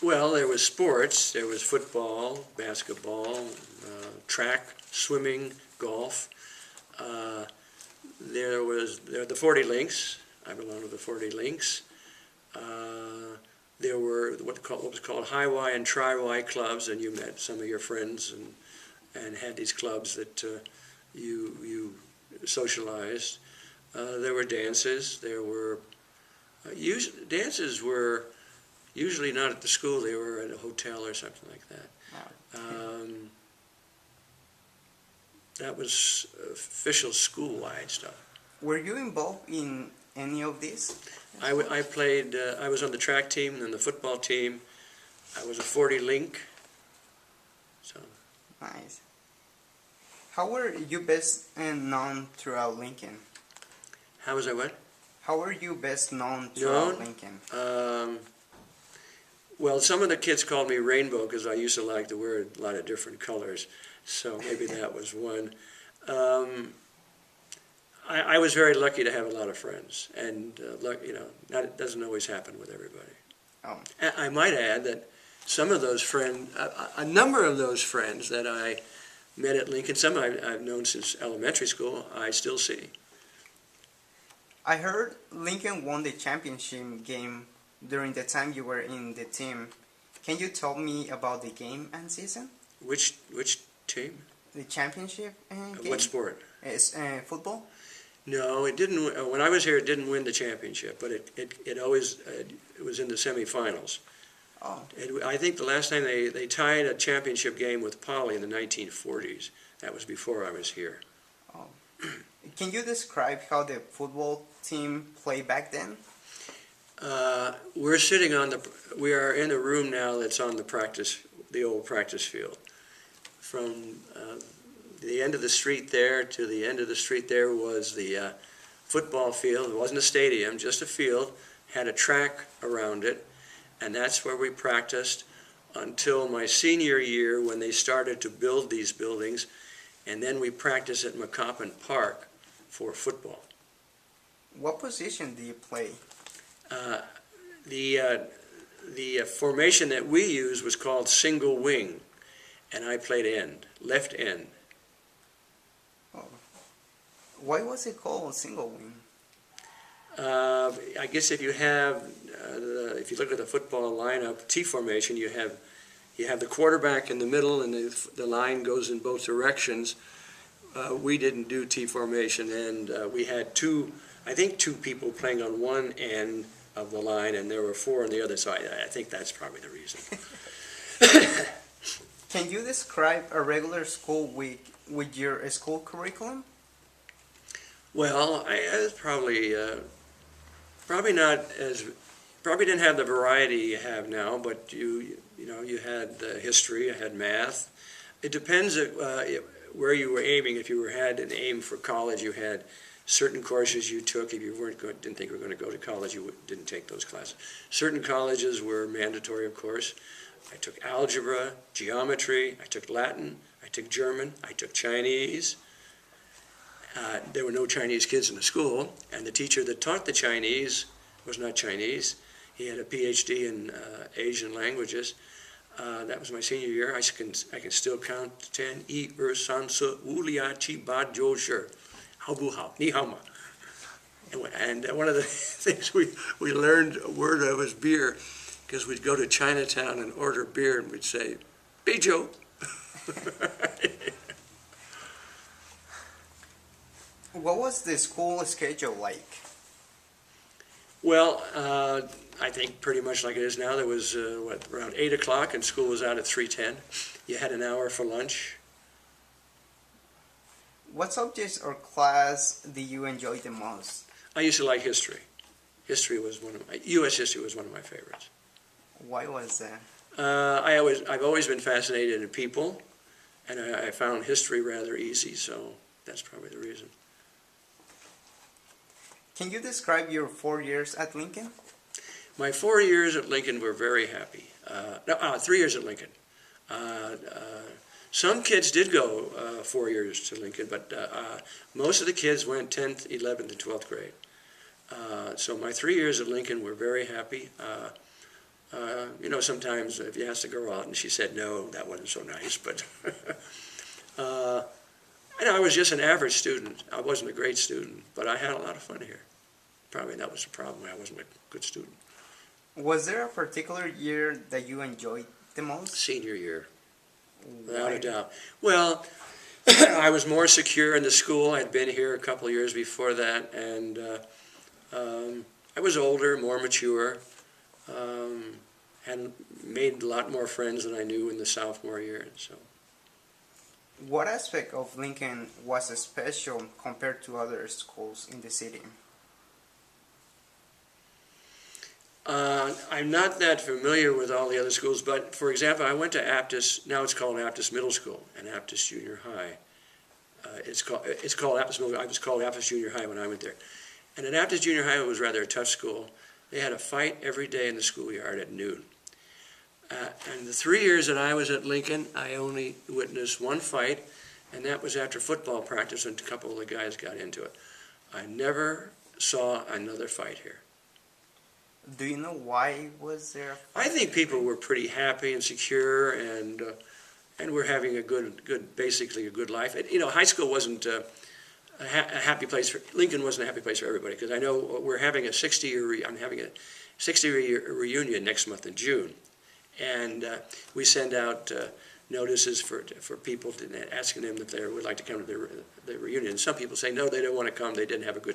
Well, there was sports. There was football, basketball, track, swimming, golf. There were the 40 links. I belonged to the 40 links. There were what was called high-Y and tri-Y clubs, and you met some of your friends and had these clubs that you socialized. There were dances. There were dances were usually not at the school. They were at a hotel or something like that. Wow. That was official school-wide stuff. Were you involved in any of this? I played. I was on the track team and the football team. I was a 40 link. So. Nice. How were you best known throughout Lincoln? How was I what? How were you best known throughout Lincoln? Well, some of the kids called me Rainbow because I used to like to wear a lot of different colors. So maybe that was one. I was very lucky to have a lot of friends, and that doesn't always happen with everybody. Oh. I might add that some of those friends, a number of those friends that I met at Lincoln, some I've known since elementary school, I still see. I heard Lincoln won the championship game during the time you were in the team. Can you tell me about the game and season? Which team? The championship game? What sport? It's football? No, it didn't. When I was here, it didn't win the championship, but it always it was in the semifinals. Oh. I think the last time they tied a championship game with Poly in the 1940s. That was before I was here. Oh. Can you describe how the football team played back then? We are in a room now that's on the old practice field. From the end of the street there to the end of the street there was the football field. It wasn't a stadium, just a field. Had a track around it, and that's where we practiced until my senior year when they started to build these buildings, and then we practiced at McCoppin Park for football. What position do you play? The formation that we used was called single wing, and I played left end. Oh. Why was it called single wing? I guess if you look at the football lineup, T formation, you have the quarterback in the middle, and the line goes in both directions. We didn't do T formation, and we had two people playing on one end of the line, and there were four on the other side. I think that's probably the reason. Can you describe a regular school week with your school curriculum? Well, I was probably didn't have the variety you have now, but you had history, you had math. It depends where you were aiming. If you had an aim for college, you had certain courses you took. If you didn't think you were going to go to college, you didn't take those classes. Certain colleges were mandatory, of course. I took algebra, geometry, I took Latin, I took German, I took Chinese. There were no Chinese kids in the school, and the teacher that taught the Chinese was not Chinese. He had a PhD in Asian languages. That was my senior year. I can still count to 10. Yi, san, su, wu, lia, chi, ba, jiu, shi. Hao bu hao, ni hao ma. And one of the things we learned a word of was beer, because we'd go to Chinatown and order beer, and we'd say, Beijiu. What was the school schedule like? Well, I think pretty much like it is now. There was, around 8 o'clock, and school was out at 3:10. You had an hour for lunch. What subjects or class do you enjoy the most? I used to like history. U.S. history was one of my favorites. Why was that? I've always been fascinated in people, and I found history rather easy, so that's probably the reason. Can you describe your 4 years at Lincoln? My 4 years at Lincoln were very happy. 3 years at Lincoln. Some kids did go 4 years to Lincoln, but most of the kids went 10th, 11th, and 12th grade. So my 3 years at Lincoln were very happy. You know, sometimes if you asked a girl out and she said no, that wasn't so nice, but and I was just an average student. I wasn't a great student, but I had a lot of fun here. Probably that was the problem. I wasn't a good student. Was there a particular year that you enjoyed the most? Senior year, without Why? a doubt. Well, I was more secure in the school. I'd been here a couple of years before that, and I was older, more mature, and made a lot more friends than I knew in the sophomore year. So, What aspect of Lincoln was special compared to other schools in the city? I'm not that familiar with all the other schools, but for example, I went to Aptus. Now it's called Aptus Middle School and Aptus Junior High. It's called Aptus Middle. I was called Aptus Junior High when I went there. And at Aptus Junior High, it was rather a tough school. They had a fight every day in the schoolyard at noon. And the 3 years that I was at Lincoln, I only witnessed one fight, and that was after football practice when a couple of the guys got into it. I never saw another fight here. Do you know why was there a fight? I think people were pretty happy and secure, and were having a basically a good life. You know, high school wasn't a happy place for Lincoln. Wasn't a happy place for everybody, because I know we're having a 60-year. I'm having a 60-year reunion next month in June, and we send out notices for people asking them if they would like to come to the reunion. Some people say no, they don't want to come. They didn't have a good time.